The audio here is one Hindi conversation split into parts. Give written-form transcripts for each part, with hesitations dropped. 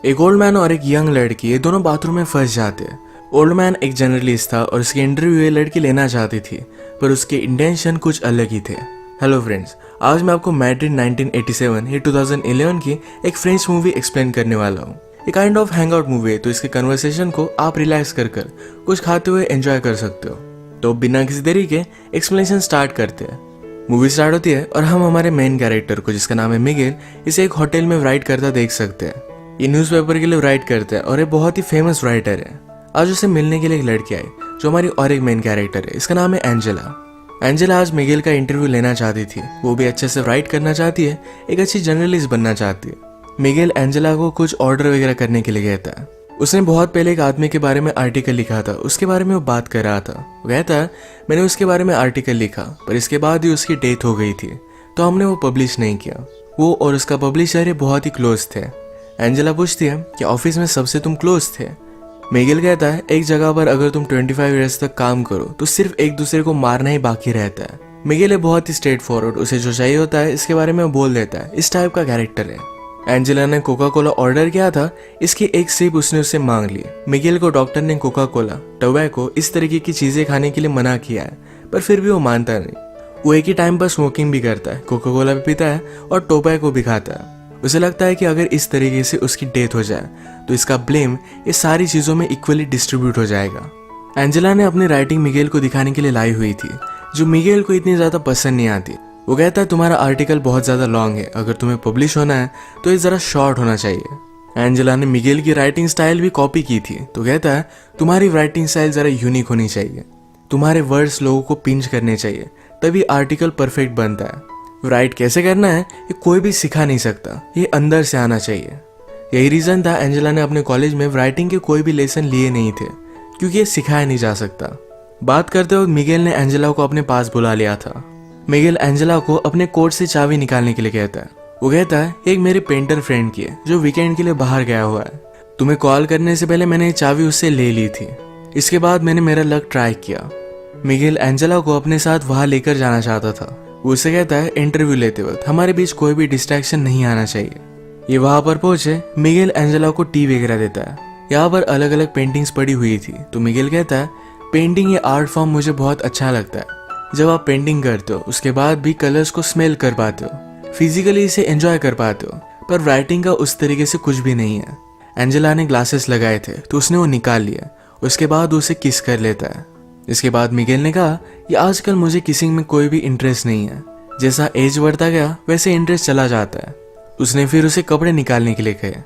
एक ओल्ड मैन और एक यंग लड़की ये दोनों बाथरूम में फंस जाते हैं। ओल्ड मैन एक जर्नलिस्ट था और उसकी इंटरव्यू ये लड़की लेना चाहती थी, पर उसके इंटेंशन कुछ अलग ही थे। हेलो फ्रेंड्स, आज मैं आपको मैड्रिड 1987 या 2011 की एक फ्रेंच मूवी एक्सप्लेन करने वाला हूँ। ये kind of hang out movie है, तो इसके कन्वर्सेशन को आप रिलैक्स कर कुछ खाते हुए एंजॉय कर सकते हो। तो बिना किसी देरी के एक्सप्लेनेशन स्टार्ट करते हैं। मूवी स्टार्ट होती है और हम हमारे मेन कैरेक्टर को, जिसका नाम है मिगेल, इसे एक होटल में राइट करता देख सकते हैं। ये न्यूज़पेपर के लिए राइट करते हैं और ये बहुत ही फेमस राइटर है। आज उसे मिलने के लिए एक लड़की आई जो हमारी और एक मेन कैरेक्टर है, इसका नाम है एंजेला। एंजेला आज मिगेल का इंटरव्यू लेना चाहती थी, वो भी अच्छे से राइट करना चाहती है, एक अच्छी जर्नलिस्ट बनना चाहती है। मिगेल एंजेला को कुछ ऑर्डर वगैरह करने के लिए कहता है। उसने बहुत पहले एक आदमी के बारे में आर्टिकल लिखा था, उसके बारे में वो बात कर रहा था। वो कहता है मैंने उसके बारे में आर्टिकल लिखा, पर इसके बाद ही उसकी डेथ हो गई थी, तो हमने वो पब्लिश नहीं किया। वो और उसका पब्लिशर ये बहुत ही क्लोज थे। एंजेला पूछती है कि ऑफिस में सबसे तुम क्लोज थे। मिगेल कहता है एक जगह पर अगर तुम 25 ईयर्स तक काम करो तो सिर्फ एक दूसरे को मारना ही बाकी रहता है। मिगेल बहुत ही स्ट्रेट फॉरवर्ड, उसे जो चाहिए होता है इसके बारे में वो बोल देता है, इस टाइप का कैरेक्टर है। एंजेला ने कोका कोला ऑर्डर किया था, इसकी एक सिप उसने उससे मांग ली। मिगेल को डॉक्टर ने कोका कोला, टोबैको इस तरीके की चीजें खाने के लिए मना किया है, पर फिर भी वो मानता नहीं। वो एक ही टाइम पर स्मोकिंग भी करता है, कोका कोला भी पीता है और टोबैको भी खाता है। उसे लगता है कि अगर इस तरीके से उसकी डेथ हो जाए तो इसका ब्लेम ये सारी चीजों में इक्वली डिस्ट्रीब्यूट हो जाएगा। एंजेला ने अपनी राइटिंग मिगेल को दिखाने के लिए लाई हुई थी, जो मिगेल को इतनी ज्यादा पसंद नहीं आती। वो कहता है तुम्हारा आर्टिकल बहुत ज्यादा लॉन्ग है, अगर तुम्हें पब्लिश होना है तो ये जरा शॉर्ट होना चाहिए। एंजेला ने मिगेल की राइटिंग स्टाइल भी कॉपी की थी, तो कहता है तुम्हारी राइटिंग स्टाइल जरा यूनिक होनी चाहिए, तुम्हारे वर्ड्स लोगों को पिंच करने चाहिए, तभी आर्टिकल परफेक्ट बनता है। राइट कैसे करना है ये कोई भी सिखा नहीं सकता, ये अंदर से आना चाहिए। यही रीजन था एंजेला ने अपने कॉलेज में राइटिंग के कोई भी लेसन लिए नहीं थे, क्योंकि ये सिखाया नहीं जा सकता। बात करते वक्त मिगेल ने एंजेला को अपने पास बुला लिया था। मिगेल एंजेला को अपने कोट से चाबी निकालने के लिए कहता है। वो कहता है एक मेरे पेंटर फ्रेंड की है जो वीकेंड के लिए बाहर गया हुआ है, तुम्हें कॉल करने से पहले मैंने चाबी उससे ले ली थी, इसके बाद मैंने मेरा लक ट्राई किया। मिगेल एंजेला को अपने साथ वहां लेकर जाना चाहता था। वो उसे कहता है इंटरव्यू लेते वक्त हमारे बीच कोई भी डिस्ट्रैक्शन नहीं आना चाहिए। ये वहां पर पहुंचे, मिगेल एंजेला को टी वगैरह देता है। यहाँ पर अलग अलग पेंटिंग्स पड़ी हुई थी, तो मिगेल कहता है पेंटिंग ये आर्ट फॉर्म मुझे बहुत अच्छा लगता है। जब आप पेंटिंग करते हो उसके बाद भी कलर्स को स्मेल कर पाते हो, फिजिकली इसे एंजॉय कर पाते हो, पर राइटिंग का उस तरीके से कुछ भी नहीं है। एंजेला ने ग्लासेस लगाए थे तो उसने वो निकाल लिया, उसके बाद उसे किस कर लेता है। इसके बाद मिगेल ने कहा कि आजकल मुझे किसिंग में कोई भी इंटरेस्ट नहीं है, जैसा एज बढ़ता गया वैसे इंटरेस्ट चला जाता है। उसने फिर उसे कपड़े निकालने के लिए कहे।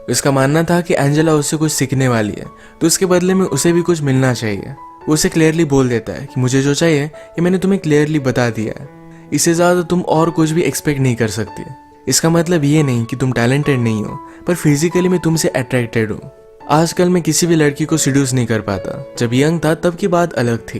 उसका मानना था कि एंजेला उससे कुछ सीखने वाली है, तो उसके बदले में उसे भी कुछ मिलना चाहिए। वो उसे क्लियरली बोल देता है कि मुझे जो चाहिए ये मैंने तुम्हें क्लियरली बता दिया है, इससे ज्यादा तुम और कुछ भी एक्सपेक्ट नहीं कर सकती। इसका मतलब ये नहीं कि तुम टैलेंटेड नहीं हो, पर फिजिकली मैं तुमसे अट्रैक्टेड हूँ। आजकल मैं किसी भी लड़की को सीड्यूस नहीं कर पाता, जब यंग था तब की बात अलग थी।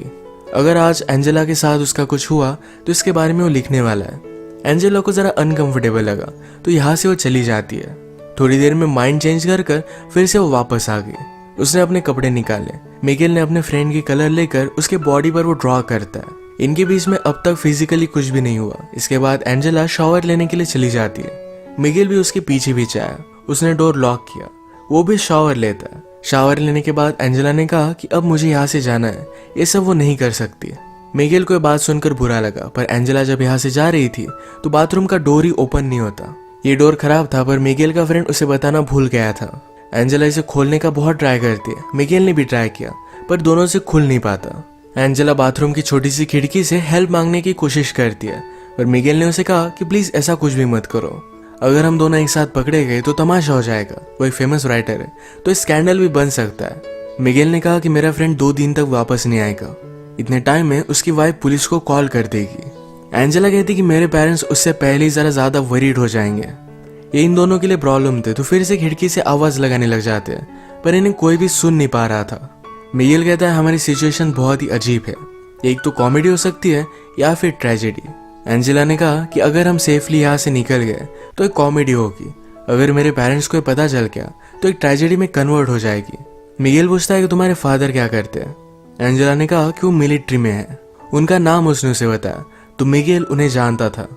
अगर आज एंजेला के साथ उसका कुछ हुआ तो इसके बारे में वो लिखने वाला है। एंजेला को जरा अनकंफर्टेबल लगा तो यहाँ से वो चली जाती है। थोड़ी देर में माइंड चेंज कर फिर से वो वापस आ गई। उसने अपने कपड़े निकाले। मिगेल ने अपने फ्रेंड की कलर लेकर उसके बॉडी पर वो ड्रॉ करता है। इनके बीच में अब तक फिजिकली कुछ भी नहीं हुआ। इसके बाद एंजेला शावर लेने के लिए चली जाती है। मिगेल भी उसके पीछे पीछे आया। उसने डोर लॉक किया, वो भी शावर लेता है। शावर लेने के बाद एंजेला ने कहा कि अब मुझे यहाँ से जाना है, ये सब वो नहीं कर सकती। मिगेल को ये बात सुनकर बुरा लगा, पर एंजेला जब यहाँ से जा रही थी तो बाथरूम का डोर ही ओपन नहीं होता। ये डोर खराब था, पर मिगेल का फ्रेंड उसे बताना भूल गया था। एंजेला इसे खोलने का बहुत ट्राई करती है। मिगेल ने भी ट्राई किया, पर दोनों से खुल नहीं पाता। एंजेला बाथरूम की छोटी सी खिड़की से हेल्प मांगने की कोशिश करती है, पर मिगेल ने उसे कहा कि प्लीज ऐसा कुछ भी मत करो, अगर हम दोनों एक साथ पकड़े गए तो तमाशा हो जाएगा। वो एक फेमस राइटर है, तो स्कैंडल भी बन सकता है। मिगेल ने कहा कि मेरा फ्रेंड 2 दिन तक वापस नहीं आएगा, इतने टाइम में उसकी वाइफ पुलिस को कॉल कर देगी। एंजेला कहती कि मेरे पेरेंट्स उससे पहले ही जरा ज्यादा वरीड हो जाएंगे। ये इन दोनों के लिए प्रॉब्लम थे, तो फिर से खिड़की से आवाज लगाने लग जाते हैं, पर इन्हें कोई भी सुन नहीं पा रहा था। मिगेल कहता है हमारी सिचुएशन बहुत ही अजीब है, एक तो कॉमेडी हो सकती है या फिर ट्रेजेडी। एंजेला ने कहा कि अगर हम सेफली यहाँ से निकल गए तो एक कॉमेडी होगी, अगर मेरे पेरेंट्स को पता चल गया तो एक ट्रेजेडी में कन्वर्ट हो जाएगी। मिगेल पूछता है कि तुम्हारे फादर क्या करते हैं। एंजेला ने कहा कि वो मिलिट्री में है, उनका नाम उसने उसे बताया, तो मिगेल उन्हें जानता था।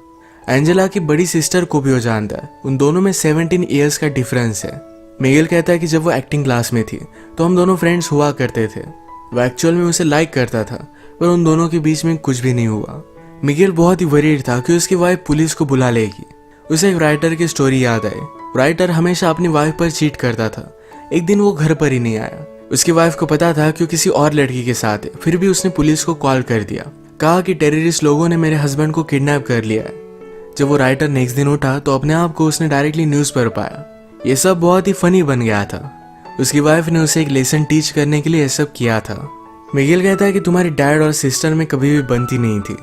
एंजेला की बड़ी सिस्टर को भी वो जानता है, उन दोनों में 17 ईयर्स का डिफरेंस है। मिगेल कहता है कि जब वो एक्टिंग क्लास में थी तो हम दोनों फ्रेंड्स हुआ करते थे। वो एक्चुअल में उसे लाइक करता था, पर उन दोनों के बीच में कुछ भी नहीं हुआ। मिगेल बहुत ही वरीड था कि उसकी वाइफ पुलिस को बुला लेगी। उसे एक राइटर की स्टोरी याद आई। राइटर हमेशा अपनी वाइफ पर चीट करता था। एक दिन वो घर पर ही नहीं आया। उसकी वाइफ को पता था कि वो किसी और लड़की के साथ है, फिर भी उसने पुलिस को कॉल कर दिया। कहा कि टेररिस्ट लोगों ने मेरे हस्बैंड को किडनैप कर लिया है। जब वो राइटर नेक्स्ट दिन उठा तो अपने आप को उसने डायरेक्टली न्यूज़ पर पाया। ये सब बहुत ही फनी बन गया था। उसकी वाइफ ने उसे एक लेसन टीच करने के लिए ये सब किया था। मिगेल कहता है कि तुम्हारी डैड और सिस्टर में कभी भी बनती नहीं थी,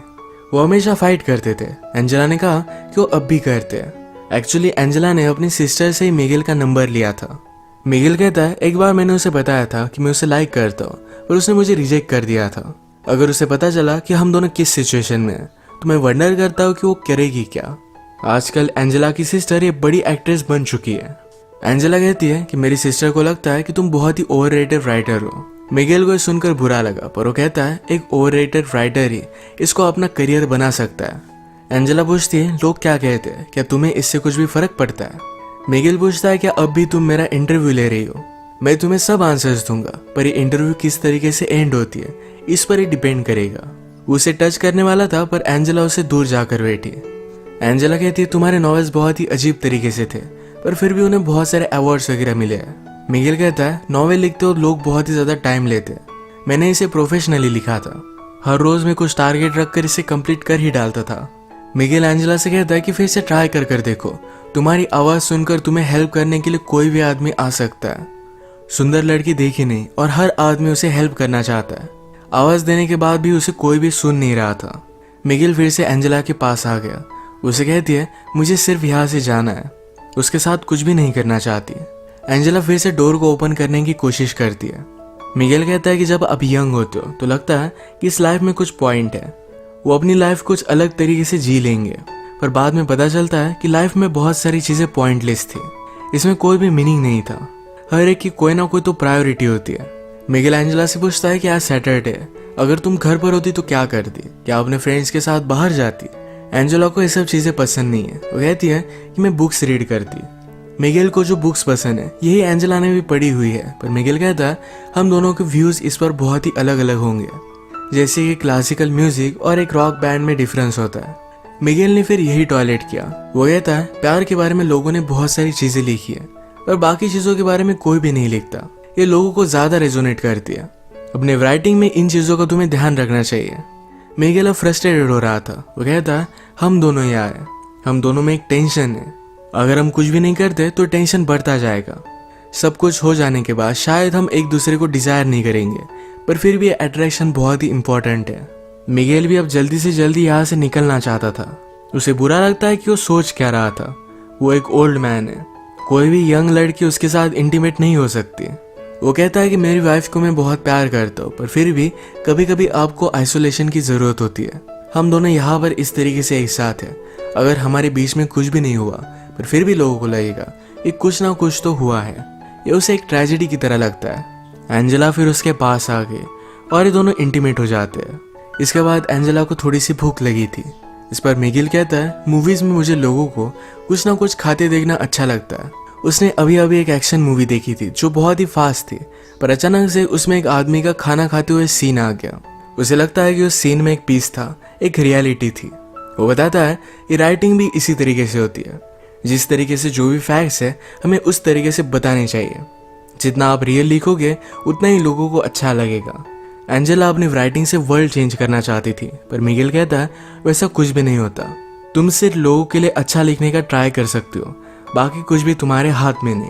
वो हमेशा फाइट करते थे। एंजेला ने कहा कि वो अब भी करते हैं। एक्चुअली एंजेला ने अपनी सिस्टर से ही मिगेल का नंबर लिया था। मिगेल कहता है एक बार मैंने उसे बताया था कि मैं उसे लाइक करता हूँ, पर उसने मुझे रिजेक्ट कर दिया था। अगर उसे पता चला कि हम दोनों किस सिचुएशन में हैं तो मैं वंडर करता हूँ कि वो करेगी क्या। आजकल एंजेला की सिस्टर ये बड़ी एक्ट्रेस बन चुकी है। एंजेला कहती है कि मेरी सिस्टर को लगता है कि तुम बहुत ही ओवररेटेड राइटर हो। मिगेल को सुनकर बुरा लगा, पर वो कहता है एक ओवररेटेड राइटर ही इसको अपना करियर बना सकता है। एंजेला पूछती है लोग क्या कहते हैं, क्या तुम्हें इससे कुछ भी फर्क पड़ता है। मिगेल पूछता है क्या अब भी तुम मेरा इंटरव्यू ले रही हो। मैं तुम्हें सब आंसर्स दूंगा, पर ये इंटरव्यू किस तरीके से एंड होती है इस पर ही डिपेंड करेगा। वो उसे टच करने वाला था, पर एंजेला उसे दूर जाकर बैठी। एंजेला कहती है तुम्हारे नॉवेल्स बहुत ही अजीब तरीके से थे, पर फिर भी उन्हें बहुत सारे अवार्ड्स वगैरह मिले हैं। मिगेल कहता है नॉवेल लिखते हो लोग बहुत ही ज्यादा टाइम लेते हैं, मैंने इसे प्रोफेशनली लिखा था। हर रोज में कुछ टारगेट रखकर इसे कंप्लीट कर ही डालता था। मिगेल एंजेला से कहता है कि फिर से ट्राई कर देखो, तुम्हारी आवाज सुनकर तुम्हें हेल्प करने के लिए कोई भी आदमी आ सकता है। सुंदर लड़की देखी नहीं और हर आदमी उसे हेल्प करना चाहता है। आवाज देने के बाद भी उसे कोई भी सुन नहीं रहा था। मिगेल फिर से एंजेला के पास आ गया। उसे कहती है मुझे सिर्फ यहाँ से जाना है, उसके साथ कुछ भी नहीं करना चाहती। एंजेला फिर से डोर को ओपन करने की कोशिश करती है। मिगेल कहता है कि जब आप यंग होते हो तो लगता है कि इस लाइफ में कुछ पॉइंट है, वो अपनी लाइफ कुछ अलग तरीके से जी लेंगे, पर बाद में पता चलता है कि लाइफ में बहुत सारी चीजें पॉइंटलेस थी। इसमें कोई भी मीनिंग नहीं था। हर एक की कोई ना कोई तो प्रायोरिटी होती है। मिगेल एंजेला से पूछता है कि आज सैटरडे है, अगर तुम घर पर होती तो क्या करती, क्या अपने फ्रेंड्स के साथ बाहर जाती। एंजेला को ये सब चीजें पसंद नहीं है। वो कहती है कि मैं बुक्स रीड करती। मिगेल को जो बुक्स पसंद है यही एंजेला ने भी पढ़ी हुई है, पर मिगेल कहता है हम दोनों के व्यूज इस पर बहुत ही अलग अलग होंगे, जैसे कि क्लासिकल म्यूजिक और एक रॉक बैंड में डिफरेंस होता है। मिगेल ने फिर यही टॉयलेट किया। वो कहता है प्यार के बारे में लोगों ने बहुत सारी चीजें लिखी है, पर बाकी चीजों के बारे में कोई भी नहीं लिखता। ये लोगों को ज्यादा रेजोनेट करती है। अपने राइटिंग में इन चीजों का तुम्हें ध्यान रखना चाहिए। मिगेल अब फ्रस्ट्रेटेड हो रहा था। वो कहता है हम दोनों यहाँ है, हम दोनों में एक टेंशन है, अगर हम कुछ भी नहीं करते तो टेंशन बढ़ता जाएगा। सब कुछ हो जाने के बाद शायद हम एक दूसरे को डिजायर नहीं करेंगे, पर फिर भी अट्रैक्शन बहुत ही इंपॉर्टेंट है। मिगेल भी अब जल्दी से जल्दी यहाँ से निकलना चाहता था। उसे बुरा लगता है कि वो सोच क्या रहा था। वो एक ओल्ड मैन है, कोई भी यंग लड़की उसके साथ इंटीमेट नहीं हो सकती। वो कहता है कि मेरी वाइफ को मैं बहुत प्यार करता हूँ, पर फिर भी कभी कभी आपको आइसोलेशन की जरूरत होती है। हम दोनों यहाँ पर इस तरीके से एक साथ है, अगर हमारे बीच में कुछ भी नहीं हुआ, पर फिर भी लोगों को लगेगा कि कुछ ना कुछ तो हुआ है। ये उसे एक ट्रेजेडी की तरह लगता है। एंजेला फिर उसके पास आ गई और ये दोनों इंटीमेट हो जाते हैं। इसके बाद एंजेला को थोड़ी सी भूख लगी थी। इस पर मिगेल कहता है मूवीज में मुझे लोगों को कुछ ना कुछ खाते देखना अच्छा लगता है। उसने अभी अभी एक एक्शन मूवी देखी थी जो बहुत ही फास्ट थी, पर अचानक से उसमें एक आदमी का खाना खाते हुए सीन आ गया। उसे लगता है कि उस सीन में एक पीस था, एक रियलिटी थी। वो बताता है ये राइटिंग भी इसी तरीके से होती है, जिस तरीके से जो भी फैक्ट्स है हमें उस तरीके से बताने चाहिए। जितना आप रियल लिखोगे उतना ही लोगों को अच्छा लगेगा। एंजेला अपनी राइटिंग से वर्ल्ड चेंज करना चाहती थी, पर मिगेल कहता है वैसा कुछ भी नहीं होता। तुम सिर्फ लोगों के लिए अच्छा लिखने का ट्राई कर सकते हो, बाकी कुछ भी तुम्हारे हाथ में नहीं।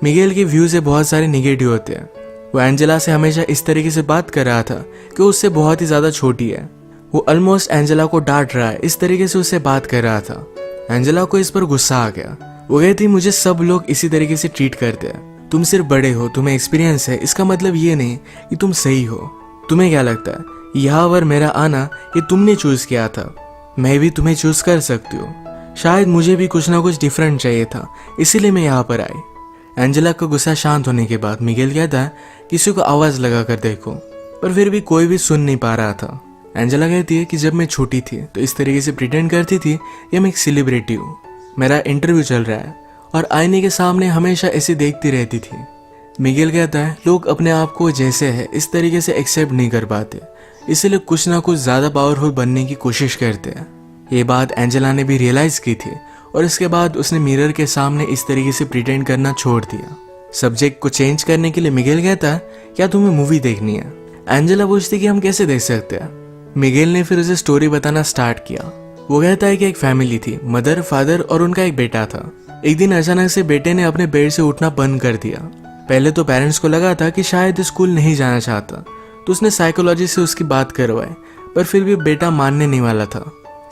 मिगेल के व्यू से बहुत सारे निगेटिव होते हैं। वो एंजेला से हमेशा इस तरीके से बात कर रहा था कि उससे बहुत ही ज्यादा छोटी है। वो ऑलमोस्ट एंजेला को डांट रहा है, इस तरीके से उससे बात कर रहा था। एंजेला को इस पर गुस्सा आ गया। वो कहती मुझे सब लोग इसी तरीके से ट्रीट करते हैं, तुम सिर्फ बड़े हो, तुम्हें एक्सपीरियंस है, इसका मतलब ये नहीं कि तुम सही हो। तुम्हें क्या लगता है यहाँ पर मेरा आना ये तुमने चूज किया था? मैं भी तुम्हें चूज कर सकती हूँ। शायद मुझे भी कुछ ना कुछ डिफरेंट चाहिए था, इसीलिए मैं यहाँ पर आई। एंजेला का गुस्सा शांत होने के बाद मिगेल कहता है किसी को आवाज लगा कर देखो, पर फिर भी कोई भी सुन नहीं पा रहा था। एंजेला कहती है कि जब मैं छोटी थी तो इस तरीके से प्रिटेंड करती थी कि मैं एक सेलिब्रिटी हूँ, मेरा इंटरव्यू चल रहा है और आईने के सामने हमेशा ऐसे देखती रहती थी। मिगेल कहता है लोग अपने आप को जैसे है इस तरीके से एक्सेप्ट नहीं कर पाते, इसलिए कुछ ना कुछ ज़्यादा पावरफुल बनने की कोशिश करते हैं। ये बात एंजेला ने भी रियलाइज़ की थी और इसके बाद उसने मिरर के सामने इस तरीके से प्रिटेंड करना छोड़ दिया। सब्जेक्ट को चेंज करने के लिए मिगेल कहता है क्या तुम्हें मूवी देखनी है। एंजेला पूछती कि हम कैसे देख सकते हैं। मिगेल ने फिर उसे स्टोरी बताना स्टार्ट किया। वो कहता है कि एक फैमिली थी, मदर, फादर और उनका एक बेटा था। एक दिन अचानक से बेटे ने अपने बेड से उठना बंद कर दिया। पहले तो पेरेंट्स को लगा था कि शायद स्कूल नहीं जाना चाहता, तो उसने साइकोलॉजिस्ट से उसकी बात करवाई, पर फिर भी बेटा मानने नहीं वाला था।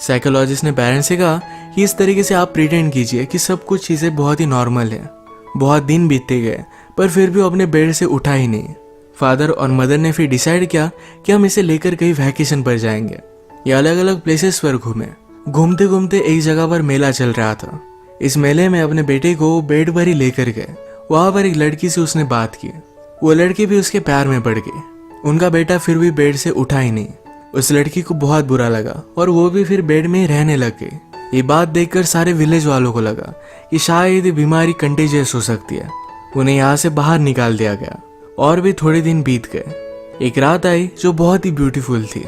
साइकोलॉजिस्ट ने पेरेंट्स से कहा कि इस तरीके से आप प्रिटेंड कीजिए कि सब कुछ चीज़ें बहुत ही नॉर्मल है। बहुत दिन बीतते गए पर फिर भी वो अपने बेड से उठा ही नहीं। फादर और मदर ने फिर डिसाइड किया कि हम इसे लेकर कहीं वैकेशन पर जाएंगे। ये अलग अलग प्लेसेस पर घूमे। घूमते घूमते एक जगह पर मेला चल रहा था। इस मेले में अपने बेटे को बेड पर ही लेकर गए। वहां पर एक लड़की से उसने बात की। वो लड़की भी उसके प्यार में पड़ गई। उनका बेटा फिर भी बेड से उठा ही नहीं। उस लड़की को बहुत बुरा लगा और वो भी फिर बेड में ही रहने लग गई। ये बात देखकर सारे विलेज वालों को लगा कि शायद ये बीमारी कंटेजियस हो सकती है। उन्हें यहाँ से बाहर निकाल दिया गया और भी थोड़े दिन बीत गए। एक रात आई जो बहुत ही ब्यूटीफुल थी।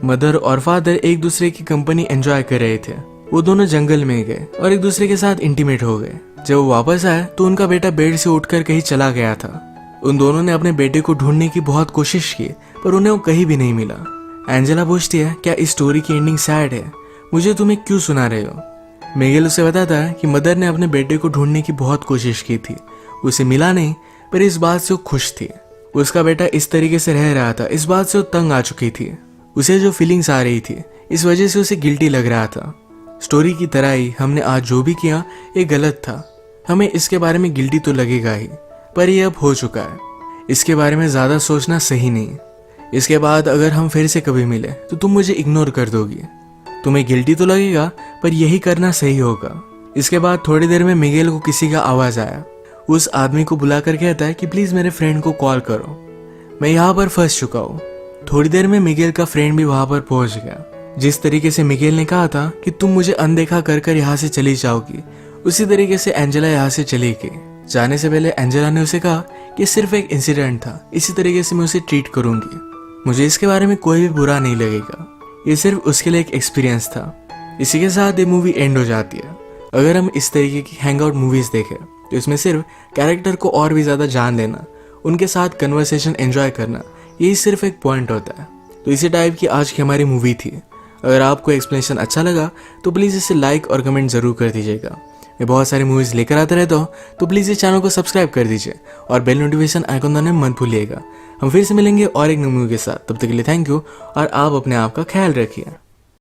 मदर और फादर एक दूसरे की कंपनी एंजॉय कर रहे थे। वो दोनों जंगल में गए और एक दूसरे के साथ इंटीमेट हो गए। जब वो वापस आए तो उनका बेटा बेड से उठकर कहीं चला गया था। उन दोनों ने अपने बेटे को ढूंढने की बहुत कोशिश की पर उन्हें वो कहीं भी नहीं मिला। एंजेला पूछती है क्या इस स्टोरी की एंडिंग सैड है, मुझे तुम्हें क्यों सुना रहे हो। मिगेल उसे बताता है कि मदर ने अपने बेटे को ढूंढने की बहुत कोशिश की थी, उसे मिला नहीं, पर इस बात से वो खुश थी। उसका बेटा इस तरीके से रह रहा था, इस बात से वो तंग आ चुकी थी। उसे जो फीलिंग्स आ रही थी इस वजह से उसे गिल्टी लग रहा था। स्टोरी की तरह ही हमने आज जो भी किया ये गलत था। हमें इसके बारे में गिल्टी तो लगेगा ही, पर ये अब हो चुका है। इसके बारे में ज़्यादा सोचना सही नहीं। इसके बाद अगर हम फिर से कभी मिले तो तुम मुझे इग्नोर कर दोगी। तुम्हें गिल्टी तो लगेगा पर यही करना सही होगा। इसके बाद थोड़ी देर में मिगेल को किसी का आवाज़ आया। उस आदमी को बुलाकर कहता है कि प्लीज़ मेरे फ्रेंड को कॉल करो, मैं यहाँ पर फंस चुका हूँ। थोड़ी देर में मिगेल का फ्रेंड भी वहाँ पर पहुँच गया। जिस तरीके से मिगेल ने कहा था कि तुम मुझे अनदेखा कर कर यहाँ से चली जाओगी, उसी तरीके से एंजेला यहाँ से चली गई। जाने से पहले एंजेला ने उसे कहा कि सिर्फ एक इंसिडेंट था, इसी तरीके से मैं उसे ट्रीट करूंगी, मुझे इसके बारे में कोई भी बुरा नहीं लगेगा, ये सिर्फ उसके लिए एक एक्सपीरियंस था। इसी के साथ ये मूवी एंड हो जाती है। अगर हम इस तरीके की हैंगआउट मूवीज देखें तो इसमें सिर्फ कैरेक्टर को और भी ज़्यादा जान देना, उनके साथ कन्वर्सेशन एंजॉय करना, यही सिर्फ एक पॉइंट होता है। तो इसी टाइप की आज की हमारी मूवी थी। अगर आपको एक्सप्लेनेशन अच्छा लगा तो प्लीज़ इसे लाइक और कमेंट ज़रूर कर दीजिएगा। मैं बहुत सारी मूवीज़ लेकर आता रहता हूँ, तो प्लीज़ इस चैनल को सब्सक्राइब कर दीजिए और बेल नोटिफिकेशन आइकन दबाना मत भूलिएगा। हम फिर से मिलेंगे और एक नई मूवी के साथ। तब तक के लिए थैंक यू और आप अपने आप का ख्याल रखिए।